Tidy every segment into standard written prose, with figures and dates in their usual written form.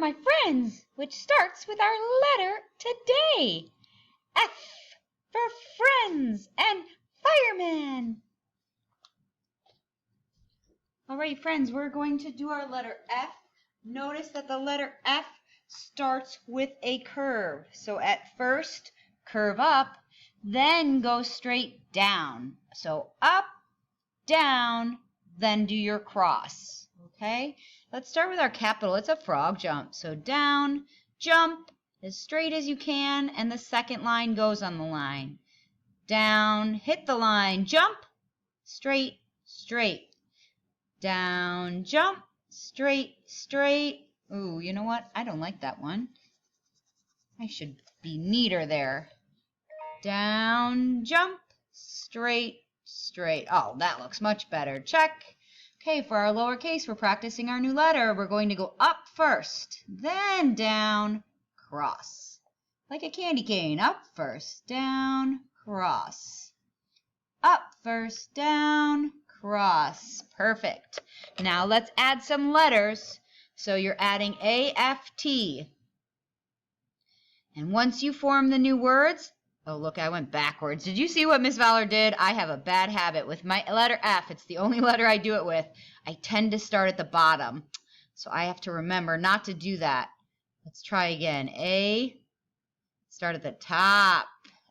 my friends, which starts with our letter today. F for friends and fireman. All right, friends, we're going to do our letter F. Notice that the letter F starts with a curve. So at first, curve up, then go straight down. So up, down, then do your cross. Okay? Let's start with our capital. It's a frog jump. So down, jump as straight as you can, and the second line goes on the line. Down, hit the line, jump, straight, straight. Down, jump, straight, straight. Ooh, you know what? I don't like that one. I should be neater there. Down, jump, straight, straight. Oh, that looks much better. Check. Okay, for our lowercase, we're practicing our new letter. We're going to go up first, then down, cross. Like a candy cane. Up first, down, cross. Up first, down, cross. Perfect. Now let's add some letters. So you're adding A-F-T. And once you form the new words, oh, look, I went backwards. Did you see what Miss Valor did? I have a bad habit with my letter F. It's the only letter I do it with. I tend to start at the bottom. So I have to remember not to do that. Let's try again. A, start at the top.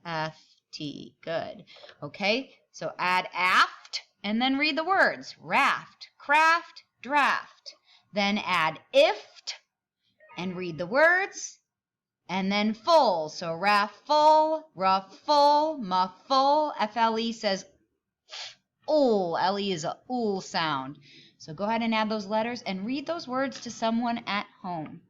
F-T. Good. Okay, so add aft and then read the words. Raft, craft, draft. Then add ift and read the words. And then full, so raffle, ruffle, muffle. F-L-E says ool. L-E is a ool sound. So go ahead and add those letters and read those words to someone at home.